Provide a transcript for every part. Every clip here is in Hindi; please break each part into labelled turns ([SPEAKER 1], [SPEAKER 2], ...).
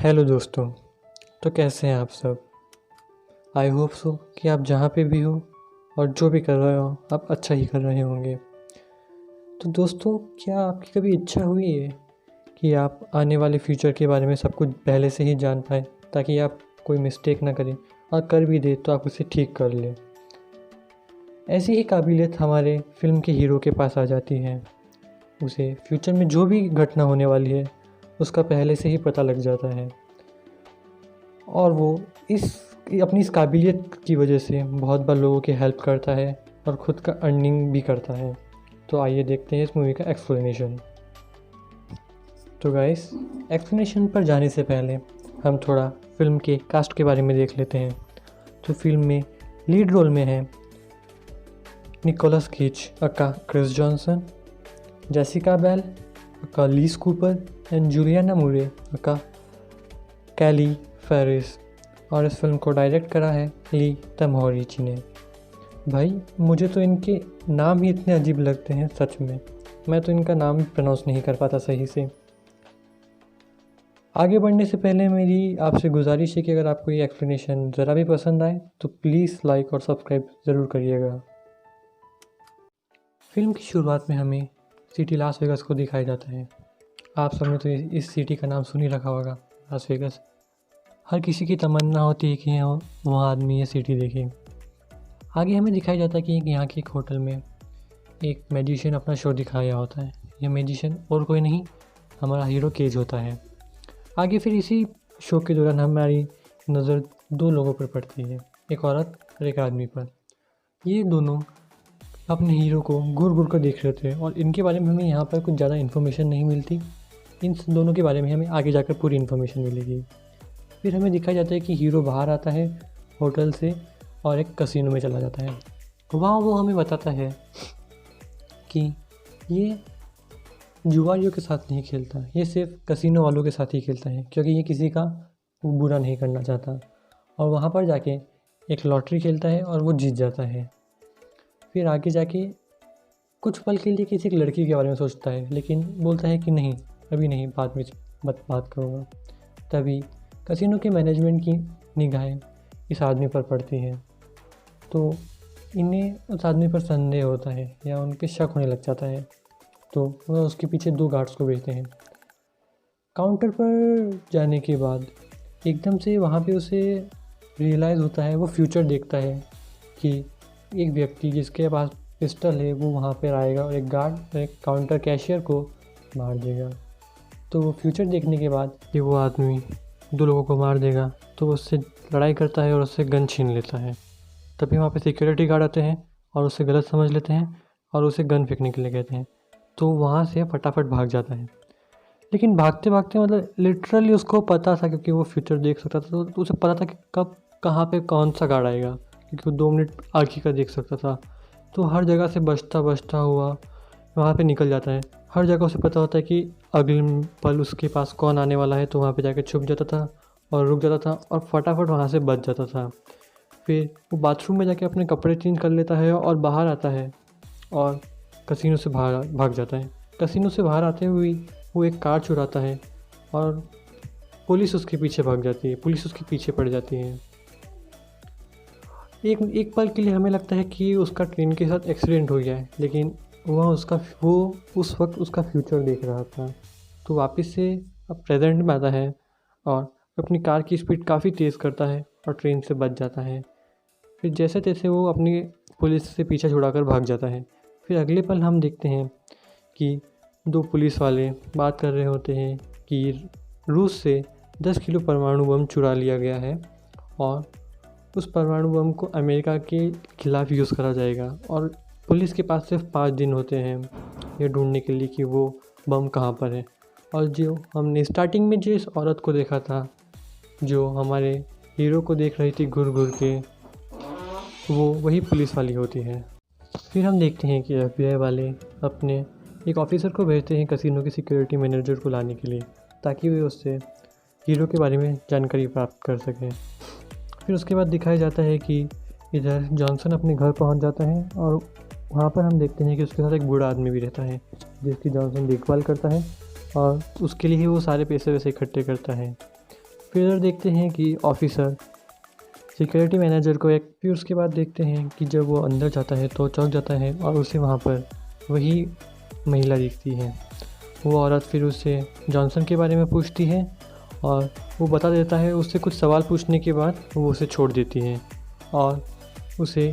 [SPEAKER 1] हेलो दोस्तों। तो कैसे हैं आप सब। आई होप सो कि आप जहाँ पे भी हो और जो भी कर रहे हो आप अच्छा ही कर रहे होंगे। तो दोस्तों, क्या आपकी कभी इच्छा हुई है कि आप आने वाले फ्यूचर के बारे में सब कुछ पहले से ही जान पाए, ताकि आप कोई मिस्टेक ना करें और कर भी दे तो आप उसे ठीक कर लें। ऐसी ही काबिलियत हमारे फिल्म के हीरो के पास आ जाती है। उसे फ्यूचर में जो भी घटना होने वाली है उसका पहले से ही पता लग जाता है और वो अपनी इस काबिलियत की वजह से बहुत बार लोगों की हेल्प करता है और ख़ुद का अर्निंग भी करता है। तो आइए देखते हैं इस मूवी का एक्सप्लेनेशन। तो गाइस, एक्सप्लेनेशन पर जाने से पहले हम थोड़ा फिल्म के कास्ट के बारे में देख लेते हैं। तो फिल्म में लीड रोल में है निकोलस केज अक्का क्रिस जॉनसन, जेसिका बेल अक्का लीस कूपर एंड जूलियाना मूरे अक्का कैली फेरिस। और इस फिल्म को डायरेक्ट करा है ली तमहोरीची ने। भाई, मुझे तो इनके नाम ही इतने अजीब लगते हैं, सच में मैं तो इनका नाम भी प्रोनाउंस नहीं कर पाता सही से। आगे बढ़ने से पहले मेरी आपसे गुजारिश है कि अगर आपको ये एक्सप्लेनेशन ज़रा भी पसंद आए तो प्लीज़ लाइक और सब्सक्राइब ज़रूर करिएगा। फिल्म की शुरुआत में हमें सिटी लास वेगास को दिखाया जाता है। आप सबने तो इस सिटी का नाम सुन ही रखा होगा, लास वेगास। हर किसी की तमन्ना होती है कि वहाँ आदमी ये सिटी देखे। आगे हमें दिखाया जाता है कि यहाँ के एक होटल में एक मैजिशियन अपना शो दिखाया होता है। यह मैजिशियन और कोई नहीं, हमारा हीरो केज होता है। आगे फिर इसी शो के दौरान हमारी नज़र दो लोगों पर पड़ती है, एक औरत और एक आदमी पर। ये दोनों अपने हीरो को घूर घूर कर देख रहे थे और इनके बारे में हमें यहाँ पर कुछ ज़्यादा इन्फॉर्मेशन नहीं मिलती। इन दोनों के बारे में हमें आगे जाकर पूरी इन्फॉर्मेशन मिलेगी। फिर हमें दिखाया जाता है कि हीरो बाहर आता है होटल से और एक कसिनो में चला जाता है। वहाँ वो हमें बताता है कि ये जुआरियों के साथ नहीं खेलता, ये सिर्फ कसिनो वालों के साथ ही खेलता है, क्योंकि ये किसी का बुरा नहीं करना चाहता। और वहाँ पर जाके एक लॉटरी खेलता है और वो जीत जाता है। फिर आगे जाके कुछ पल के लिए किसी एक लड़की के बारे में सोचता है, लेकिन बोलता है कि नहीं, अभी नहीं, बाद में बात करूँगा। तभी कसिनो के मैनेजमेंट की निगाहें इस आदमी पर पड़ती है, तो इन्हें उस आदमी पर संदेह होता है या उन पर शक होने लग जाता है। तो वह उसके पीछे दो गार्ड्स को भेजते हैं। काउंटर पर जाने के बाद एकदम से वहाँ पे उसे रियलाइज़ होता है, वो फ्यूचर देखता है कि एक व्यक्ति जिसके पास पिस्टल है वो वहाँ पर आएगा और एक गार्ड और एक काउंटर कैशियर को मार देगा। तो वो फ्यूचर देखने के बाद कि वो आदमी दो लोगों को मार देगा, तो वो उससे लड़ाई करता है और उससे गन छीन लेता है। तभी वहाँ पे सिक्योरिटी गार्ड आते हैं और उसे गलत समझ लेते हैं और उसे गन फेंकने के लिए कहते हैं। तो वहाँ से फटाफट भाग जाता है। लेकिन भागते भागते मतलब लिटरली उसको पता था, क्योंकि वो फ्यूचर देख सकता था, तो उसे पता था कि कब कहाँ पे कौन सा गार्ड आएगा, क्योंकि वो 2 मिनट आगे का देख सकता था। तो हर जगह से बचता हुआ वहाँ पे निकल जाता है। हर जगह उसे पता होता है कि अगले पल उसके पास कौन आने वाला है, तो वहाँ पे जाके छुप जाता था और रुक जाता था और फटाफट वहाँ से बच जाता था। फिर वो बाथरूम में जाके अपने कपड़े चेंज कर लेता है और बाहर आता है और कसिनो से भाग जाता है। कसिनो से बाहर आते हुए वो एक कार चुराता है और पुलिस उसके पीछे भाग जाती है, पुलिस उसके पीछे पड़ जाती है। एक पल के लिए हमें लगता है कि उसका ट्रेन के साथ एक्सीडेंट हो गया है, लेकिन वो उस वक्त उसका फ्यूचर देख रहा था। तो वापस से अब प्रेजेंट में आता है और अपनी कार की स्पीड काफ़ी तेज़ करता है और ट्रेन से बच जाता है। फिर जैसे तैसे वो अपनी पुलिस से पीछा छुड़ाकर भाग जाता है। फिर अगले पल हम देखते हैं कि 2 पुलिस वाले बात कर रहे होते हैं कि रूस से 10 किलो परमाणु बम चुरा लिया गया है और उस परमाणु बम को अमेरिका के खिलाफ यूज़ करा जाएगा। और पुलिस के पास सिर्फ 5 दिन होते हैं ये ढूंढने के लिए कि वो बम कहाँ पर है। और जो हमने स्टार्टिंग में जिस औरत को देखा था, जो हमारे हीरो को देख रही थी घूर घूर के, वो वही पुलिस वाली होती है। फिर हम देखते हैं कि FBI वाले अपने एक ऑफिसर को भेजते हैं कसिनो के सिक्योरिटी मैनेजर को लाने के लिए, ताकि वे उससे हीरो के बारे में जानकारी प्राप्त कर सकें। फिर उसके बाद दिखाया जाता है कि इधर जॉनसन अपने घर पहुंच जाता है और वहाँ पर हम देखते हैं कि उसके साथ एक बूढ़ा आदमी भी रहता है, जिसकी जॉनसन देखभाल करता है और उसके लिए ही वो सारे पैसे वैसे इकट्ठे करता है। फिर इधर देखते हैं कि ऑफिसर सिक्योरिटी मैनेजर को एक फिर उसके बाद देखते हैं कि जब वो अंदर जाता है तो चौंक जाता है और उसे वहाँ पर वही महिला दिखती है। वो औरत फिर उससे जॉनसन के बारे में पूछती है और वो बता देता है। उससे कुछ सवाल पूछने के बाद वो उसे छोड़ देती है और उसे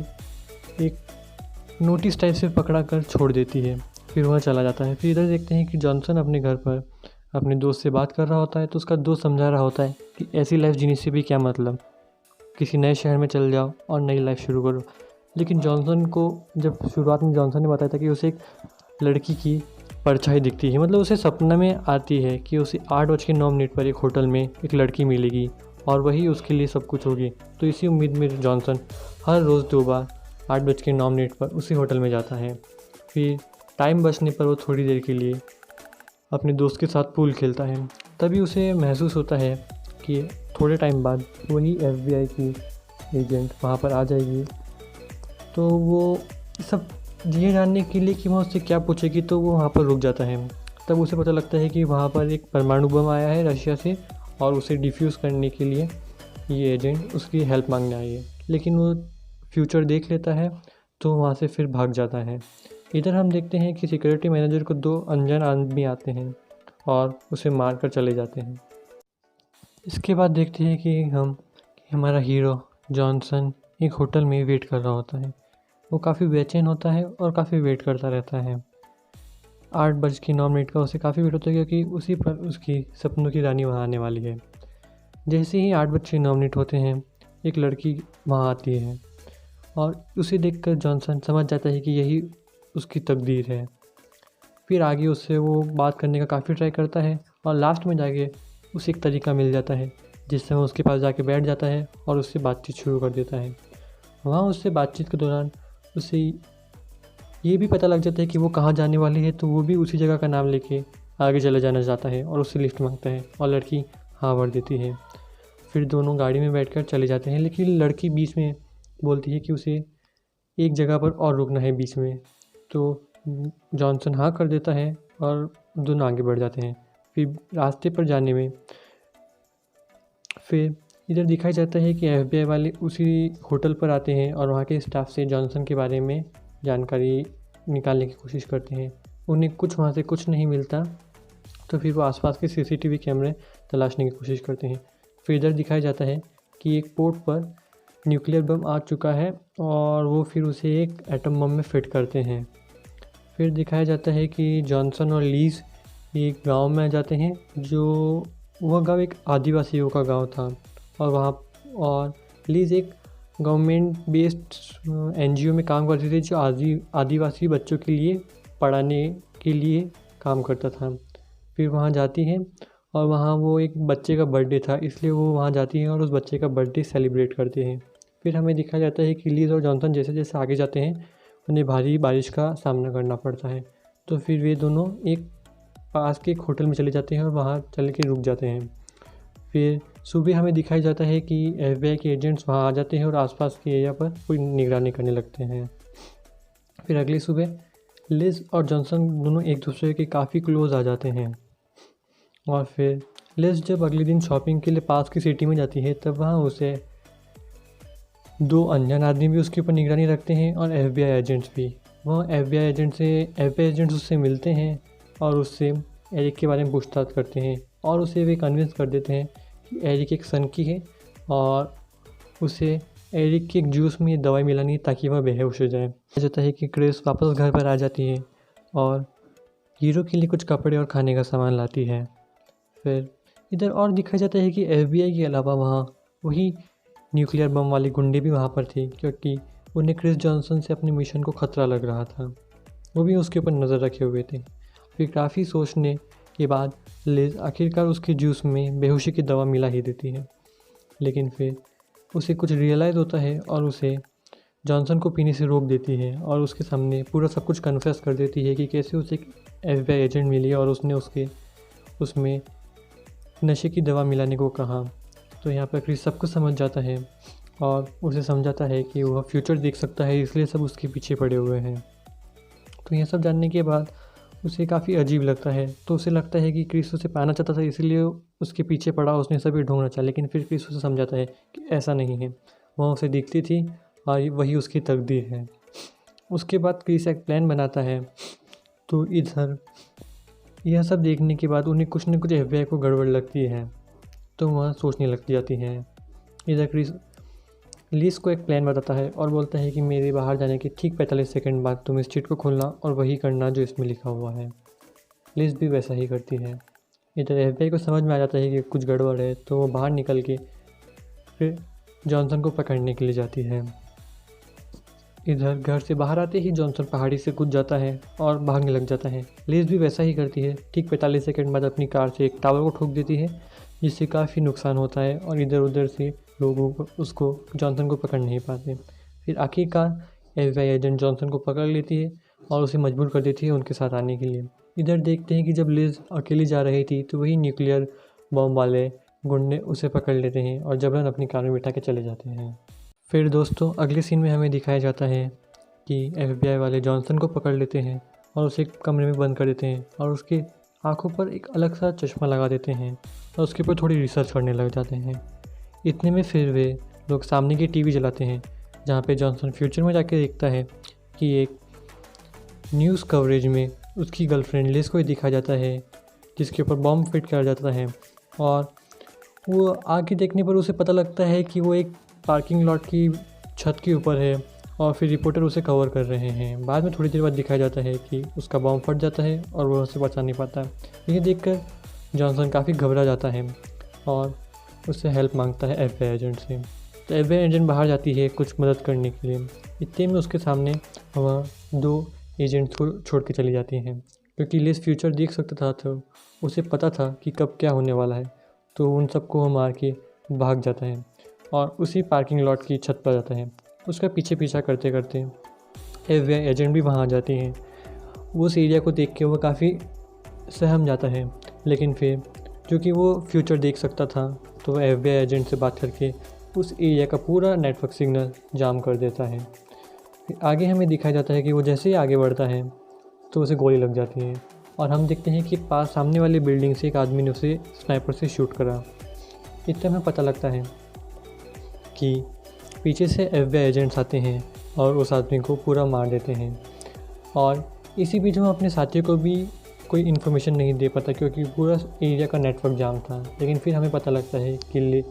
[SPEAKER 1] एक नोटिस टाइप से पकड़ा कर छोड़ देती है। फिर वह चला जाता है। फिर इधर देखते हैं कि जॉनसन अपने घर पर अपने दोस्त से बात कर रहा होता है तो उसका दोस्त समझा रहा होता है कि ऐसी लाइफ जीने से भी क्या मतलब, किसी नए शहर में चल जाओ और नई लाइफ शुरू करो। लेकिन जॉनसन को जब शुरुआत में जॉनसन ने बताया था कि उसे एक लड़की की परछाई दिखती है, मतलब उसे सपना में आती है कि उसे 8:09 पर एक होटल में एक लड़की मिलेगी और वही उसके लिए सब कुछ होगी। तो इसी उम्मीद में जॉनसन हर रोज़ 2 बार 8:09 पर उसी होटल में जाता है। फिर टाइम बचने पर वो थोड़ी देर के लिए अपने दोस्त के साथ पूल खेलता है। तभी उसे महसूस होता है कि थोड़े टाइम बाद वही FBI की एजेंट वहाँ पर आ जाएगी। तो वो सब ये जानने के लिए कि वह उससे क्या पूछेगी तो वो वहाँ पर रुक जाता है। तब उसे पता लगता है कि वहाँ पर एक परमाणु बम आया है रशिया से और उसे डिफ्यूज़ करने के लिए ये एजेंट उसकी हेल्प मांगने आई है। लेकिन वो फ्यूचर देख लेता है तो वहाँ से फिर भाग जाता है। इधर हम देखते हैं कि सिक्योरिटी मैनेजर को 2 अनजान आदमी आते हैं और उसे मार कर चले जाते हैं। इसके बाद देखते हैं कि हमारा हीरो जॉनसन एक होटल में वेट कर रहा होता है। वो काफ़ी बेचैन होता है और काफ़ी वेट करता रहता है। 8:09 का उसे काफ़ी वेट होता है क्योंकि उसी पर उसकी सपनों की रानी वहाँ आने वाली है। जैसे ही 8:09 होते हैं एक लड़की वहाँ आती है और उसे देखकर जॉनसन समझ जाता है कि यही उसकी तकदीर है। फिर आगे उससे वो बात करने का काफ़ी ट्राई करता है और लास्ट में जाके उसे एक तरीका मिल जाता है जिससे वो उसके पास जाके बैठ जाता है और उससे बातचीत शुरू कर देता है। वहाँ उससे बातचीत के दौरान उसे ये भी पता लग जाता है कि वो कहाँ जाने वाली है, तो वो भी उसी जगह का नाम लेके आगे चले जाना चाहता है और उससे लिफ्ट मांगता है और लड़की हाँ भर देती है। फिर दोनों गाड़ी में बैठकर चले जाते हैं, लेकिन लड़की बीच में बोलती है कि उसे एक जगह पर और रुकना है बीच में। तो जॉनसन हाँ कर देता है और दोनों आगे बढ़ जाते हैं। फिर रास्ते पर जाने में फिर इधर दिखाई जाता है कि FBI वाले उसी होटल पर आते हैं और वहाँ के स्टाफ से जॉनसन के बारे में जानकारी निकालने की कोशिश करते हैं। उन्हें वहाँ से कुछ नहीं मिलता, तो फिर वो आसपास के CCTV कैमरे तलाशने की कोशिश करते हैं। फिर इधर दिखाया जाता है कि एक पोर्ट पर न्यूक्लियर बम आ चुका है और वो फिर उसे एक एटम बम में फिट करते हैं। फिर दिखाया जाता है कि जॉनसन और लीज एक गांव में आ जाते हैं, जो वह गांव एक आदिवासियों का गांव था और लीज एक गवर्नमेंट बेस्ड NGO में काम करती थी जो आदिवासी बच्चों के लिए पढ़ाने के लिए काम करता था। फिर वहाँ जाती है और वहाँ वो एक बच्चे का बर्थडे था, इसलिए वो वहाँ जाती है और उस बच्चे का बर्थडे सेलिब्रेट करते हैं। फिर हमें दिखाया जाता है कि लीज और जॉनसन जैसे जैसे आगे जाते हैं उन्हें भारी बारिश का सामना करना पड़ता है। तो फिर वे दोनों एक पास के एक होटल में चले जाते हैं और वहाँ चल के रुक जाते हैं। फिर सुबह हमें दिखाई जाता है कि FBI के एजेंट्स वहाँ आ जाते हैं और आसपास के एरिया पर कोई निगरानी करने लगते हैं। फिर अगली सुबह लिज और जॉनसन दोनों एक दूसरे के काफ़ी क्लोज आ जाते हैं और फिर लिज जब अगले दिन शॉपिंग के लिए पास की सिटी में जाती है तब वहाँ उसे 2 अनजान आदमी भी उसके ऊपर निगरानी रखते हैं और FBI एजेंट्स भी। वह FBI एजेंट्स उससे मिलते हैं और उससे एरिक के बारे में पूछताछ करते हैं और उसे वे कन्विंस कर देते हैं कि एरिक एक सनकी है और उसे एरिक के एक जूस में ये दवाई मिलानी है ताकि वह बेहोश हो जाए। जाता है कि क्रिस वापस घर पर आ जाती है और हीरो के लिए कुछ कपड़े और खाने का सामान लाती है। फिर इधर और दिखाया जाता है कि FBI के अलावा वहाँ वही न्यूक्लियर बम वाले गुंडे भी वहाँ पर थे, क्योंकि उन्हें क्रिस जॉनसन से अपने मिशन को ख़तरा लग रहा था। वो भी उसके ऊपर नज़र रखे हुए थे। फिर काफ़ी सोचने के बाद लिज आखिरकार उसके जूस में बेहोशी की दवा मिला ही देती है, लेकिन फिर उसे कुछ रियलाइज़ होता है और उसे जॉनसन को पीने से रोक देती है और उसके सामने पूरा सब कुछ कन्फेस कर देती है कि कैसे उसे एक FBI एजेंट मिली और उसने उसमें नशे की दवा मिलाने को कहा। तो यहाँ पर क्रिस सब कुछ समझ जाता है और उसे समझाता है कि वह फ्यूचर देख सकता है, इसलिए सब उसके पीछे पड़े हुए हैं। तो यह सब जानने के बाद उसे काफ़ी अजीब लगता है। तो उसे लगता है कि क्रिस उसे पाना चाहता था, इसीलिए उसके पीछे पड़ा, उसने सभी ढूंढना चाहा। लेकिन फिर क्रिस उसे समझाता है कि ऐसा नहीं है, वह उसे दिखती थी और वही उसकी तकदीर है। उसके बाद क्रिस एक प्लान बनाता है। तो इधर यह सब देखने के बाद उन्हें कुछ न कुछ FBI को गड़बड़ लगती है, तो वह सोचने लग जाती हैं। इधर क्रिस लिस को एक प्लान बताता है और बोलता है कि मेरे बाहर जाने के ठीक 45 सेकंड बाद तुम इस चीट को खोलना और वही करना जो इसमें लिखा हुआ है। लिस भी वैसा ही करती है। इधर FBI को समझ में आ जाता है कि कुछ गड़बड़ है, तो वो बाहर निकल के फिर जॉनसन को पकड़ने के लिए जाती है। इधर घर से बाहर आते ही जॉनसन पहाड़ी से कूद जाता है और भागने लग जाता है। लिस भी वैसा ही करती है। ठीक 45 सेकंड बाद अपनी कार से एक टावर को ठोक देती है, जिससे काफ़ी नुकसान होता है और इधर उधर से लोगों को उसको जॉनसन को पकड़ नहीं पाते। फिर आखिरकार FBI एजेंट जॉनसन को पकड़ लेती है और उसे मजबूर कर देती है उनके साथ आने के लिए। इधर देखते हैं कि जब लिज अकेली जा रही थी तो वही न्यूक्लियर बम वाले गुंडे उसे पकड़ लेते हैं और जबरन अपनी कार में बिठा के चले जाते हैं। फिर दोस्तों अगले सीन में हमें दिखाया जाता है कि FBI वाले जॉनसन को पकड़ लेते हैं और उसे एक कमरे में बंद कर देते हैं और उसके आंखों पर एक अलग सा चश्मा लगा देते हैं और उसके ऊपर थोड़ी रिसर्च करने लग जाते हैं। इतने में फिर वे लोग सामने की टीवी जलाते हैं, जहाँ पे जॉनसन फ्यूचर में जाके देखता है कि एक न्यूज़ कवरेज में उसकी गर्लफ्रेंड लिस को ही दिखाया जाता है, जिसके ऊपर बॉम्ब फिट किया जाता है। और वो आगे देखने पर उसे पता लगता है कि वो एक पार्किंग लॉट की छत के ऊपर है और फिर रिपोर्टर उसे कवर कर रहे हैं। बाद में थोड़ी देर बाद दिखाया जाता है कि उसका बॉम्ब फट जाता है और वो उसे बचा नहीं पाता। ये देखकर जॉनसन काफ़ी घबरा जाता है और उससे हेल्प मांगता है FBI एजेंट से। तो FBI एजेंट बाहर जाती है कुछ मदद करने के लिए। इतने में उसके सामने वह 2 एजेंट्स को छोड़ के चली जाती हैं, क्योंकि लिस फ्यूचर देख सकता था तो उसे पता था कि कब क्या होने वाला है। तो उन सबको वो मार के भाग जाता है और उसी पार्किंग लॉट की छत पर जाता है। उसका पीछे पीछा करते करते FBI एजेंट भी वहाँ आ जाती हैं। उस एरिया को देख के वो काफ़ी सहम जाता है, लेकिन फिर क्योंकि वो फ्यूचर देख सकता था तो वह FBI एजेंट से बात करके उस एरिया का पूरा नेटवर्क सिग्नल जाम कर देता है। फिर आगे हमें दिखाया जाता है कि वो जैसे ही आगे बढ़ता है तो उसे गोली लग जाती है और हम देखते हैं कि पास सामने वाली बिल्डिंग से एक आदमी ने उसे स्नाइपर से शूट करा। इतने में पता लगता है कि पीछे से FBI एजेंट्स आते हैं और उस आदमी को पूरा मार देते हैं। और इसी बीच हम अपने साथियों को भी कोई इन्फॉर्मेशन नहीं दे पाता, क्योंकि पूरा एरिया का नेटवर्क जाम था। लेकिन फिर हमें पता लगता है कि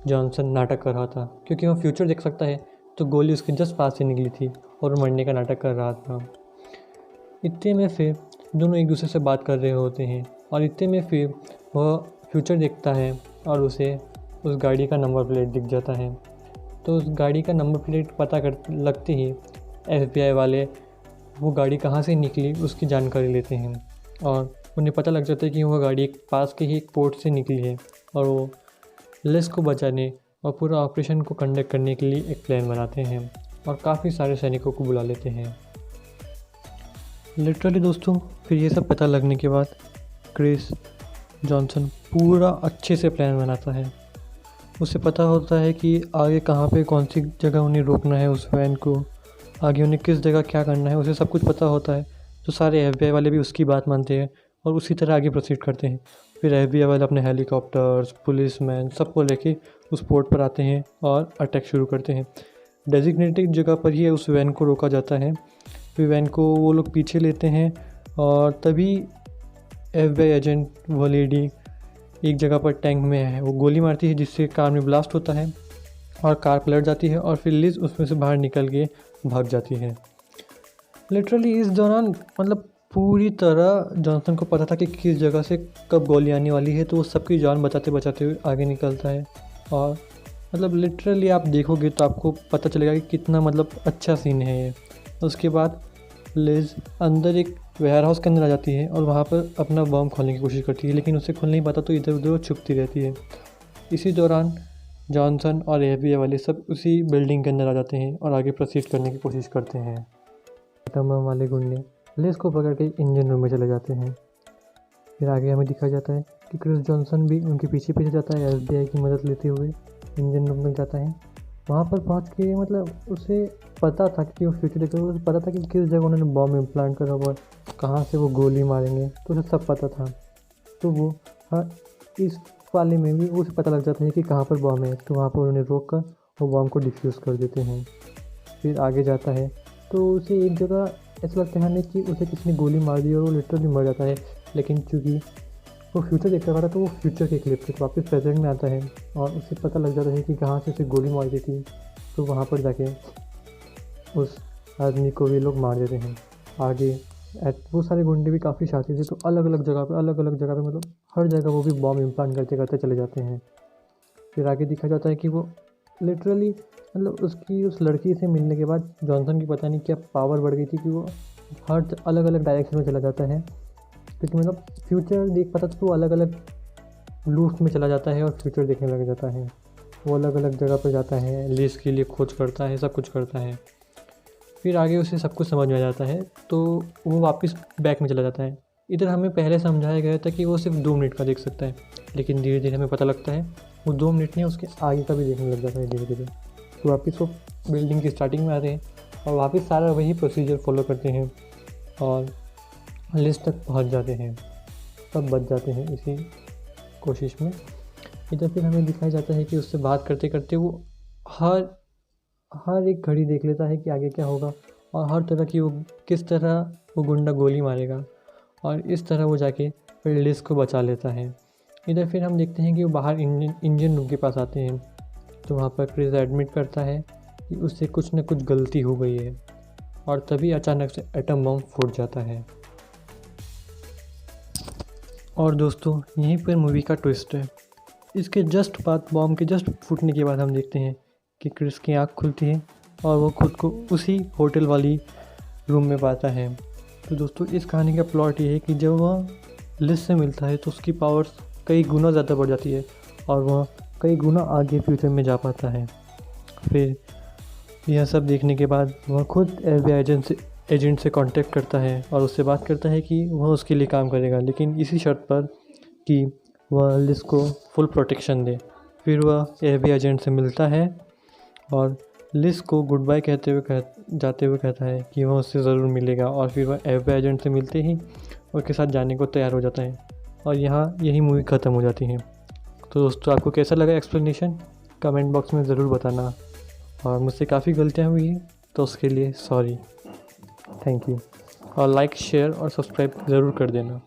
[SPEAKER 1] जॉनसन नाटक कर रहा था, क्योंकि वह फ्यूचर देख सकता है तो गोली उसके जस्ट पास से निकली थी और मरने का नाटक कर रहा था। इतने में फिर दोनों एक दूसरे से बात कर रहे होते हैं और इतने में फिर वह फ्यूचर देखता है और उसे उस गाड़ी का नंबर प्लेट दिख जाता है। तो उस गाड़ी का नंबर प्लेट पता कर लगते ही FBI वाले वो गाड़ी कहाँ से निकली उसकी जानकारी लेते हैं और उन्हें पता लग जाता है कि वह गाड़ी पास के ही एक पोर्ट से निकली है और वो लिस को बचाने और पूरा ऑपरेशन को कंडक्ट करने के लिए एक प्लान बनाते हैं और काफ़ी सारे सैनिकों को बुला लेते हैं। लिटरली दोस्तों फिर ये सब पता लगने के बाद क्रिस जॉनसन पूरा अच्छे से प्लान बनाता है। उसे पता होता है कि आगे कहाँ पे कौन सी जगह उन्हें रोकना है, उस वैन को आगे उन्हें किस जगह क्या करना है, उसे सब कुछ पता होता है। तो सारे FBI वाले भी उसकी बात मानते हैं और उसी तरह आगे प्रोसीड करते हैं। फिर FBI वाले अपने हेलीकॉप्टर्स, पुलिसमैन सबको लेके उस पोर्ट पर आते हैं और अटैक शुरू करते हैं। डेजिग्नेटेड जगह पर ही उस वैन को रोका जाता है। फिर वैन को वो लोग पीछे लेते हैं और तभी FBI एजेंट वो लेडी एक जगह पर टैंक में है, वो गोली मारती है जिससे कार में ब्लास्ट होता है और कार पलट जाती है और फिर लिज उसमें से बाहर निकल के भाग जाती है। लिटरली इस दौरान मतलब पूरी तरह जॉनसन को पता था कि किस जगह से कब गोली आने वाली है, तो वो सबकी जान बचाते बचाते हुए आगे निकलता है। और मतलब लिटरली आप देखोगे तो आपको पता चलेगा कि कितना मतलब अच्छा सीन है ये। उसके बाद लिज अंदर एक वेयर हाउस के अंदर आ जाती है और वहाँ पर अपना बम खोलने की कोशिश करती है, लेकिन उसे खोल नहीं पाता तो इधर उधर छुपती रहती है। इसी दौरान जॉनसन और FBI वाले सब उसी बिल्डिंग के अंदर आ जाते हैं और आगे प्रोसीड करने की कोशिश करते हैं। तमाम वाले गुंडे लिज को पकड़ के इंजन रूम में चले जाते हैं। फिर आगे हमें दिखाया जाता है कि क्रिस जॉनसन भी उनके पीछे पीछे जाता है, FBI की मदद लेते हुए इंजन रूम में जाता है। वहाँ पर पहुँच के मतलब उसे पता था कि वो फ्यूचर देखते हुए, उसे पता था कि किस जगह उन्होंने बॉम्ब इम्प्लांट करा हुआ है, कहाँ से वो गोली मारेंगे, तो उसे सब पता था। तो वो इस वाले में भी उसे पता लग जाता है कि कहाँ पर बॉम्ब है, तो वहाँ पर उन्हें रोक कर वो बॉम्ब को डिफ्यूज़ कर देते हैं। फिर आगे जाता है तो उसे एक जगह ऐसा लगता है हमें कि उसे किसी ने गोली मार दी और वो लिटरली मर जाता है। लेकिन चूँकि वो फ्यूचर देख रहा था तो वो फ्यूचर के क्लिप से वापस प्रेजेंट में आता है और उसे पता लग जाता है कि कहाँ से उसे गोली मार दी थी। तो वहाँ पर जाके उस आदमी को भी लोग मार देते हैं। आगे वो सारे गुंडे भी काफ़ी शातिर थे, तो अलग अलग जगह पे मतलब हर जगह वो भी बॉम्ब इम्प्लांट करते करते चले जाते हैं। फिर आगे दिखा जाता है कि वो लिटरली मतलब उसकी उस लड़की से मिलने के बाद जॉनसन की पता नहीं क्या पावर बढ़ गई थी कि वो हर अलग अलग डायरेक्शन में चला जाता है, क्योंकि मतलब फ्यूचर देख पाता तो वो अलग अलग लूप में चला जाता है और फ्यूचर देखने लग जाता है। वो अलग अलग जगह पर जाता है, लिज के लिए खोज करता है, सब कुछ करता है। फिर आगे उसे सब कुछ समझ में आ जाता है तो वो वापस बैक में चला जाता है। इधर हमें पहले समझाया गया था कि वो सिर्फ 2 मिनट का देख सकता है, लेकिन धीरे धीरे हमें पता लगता है वो 2 मिनट नहीं, उसके आगे का भी देखने लग जाता है धीरे धीरे। तो वापस वो बिल्डिंग की स्टार्टिंग में आते हैं और वापस सारा वही प्रोसीजर फॉलो करते हैं और लिस्ट तक पहुंच जाते हैं, सब बच जाते हैं इसी कोशिश में। इधर फिर हमें दिखाया जाता है कि उससे बात करते करते वो हर एक घड़ी देख लेता है कि आगे क्या होगा और हर तरह की वो किस तरह वो गुंडा गोली मारेगा, और इस तरह वो जाके फिर लिज को बचा लेता है। इधर फिर हम देखते हैं कि वो बाहर इंजन रूम के पास आते हैं, तो वहाँ पर क्रिस एडमिट करता है कि उससे कुछ न कुछ गलती हो गई है, और तभी अचानक से एटम बम फूट जाता है। और दोस्तों यहीं पर मूवी का ट्विस्ट है। इसके जस्ट बाद, बॉम्ब के जस्ट फूटने के बाद हम देखते हैं कि क्रिस की आँख खुलती है और वो खुद को उसी होटल वाली रूम में पाता है। तो दोस्तों इस कहानी का प्लॉट ये है कि जब वह लिज से मिलता है तो उसकी पावर्स कई गुना ज़्यादा बढ़ जाती है और वह कई गुना आगे फ्यूचर में जा पाता है। फिर यह सब देखने के बाद वह खुद FBI एजेंट से कांटेक्ट करता है और उससे बात करता है कि वह उसके लिए काम करेगा, लेकिन इसी शर्त पर कि वह लिज को फुल प्रोटेक्शन दे। फिर वह FBI एजेंट से मिलता है और लिज को गुड बाय जाते हुए कहता है कि वह उससे ज़रूर मिलेगा, और फिर वह FBI एजेंट से मिलते ही उसके साथ जाने को तैयार हो जाता है और यहाँ यही मूवी ख़त्म हो जाती है। तो दोस्तों आपको कैसा लगा एक्सप्लेनेशन, कमेंट बॉक्स में ज़रूर बताना, और मुझसे काफ़ी गलतियाँ हुई हैं तो उसके लिए सॉरी, थैंक यू, और लाइक शेयर और सब्सक्राइब ज़रूर कर देना।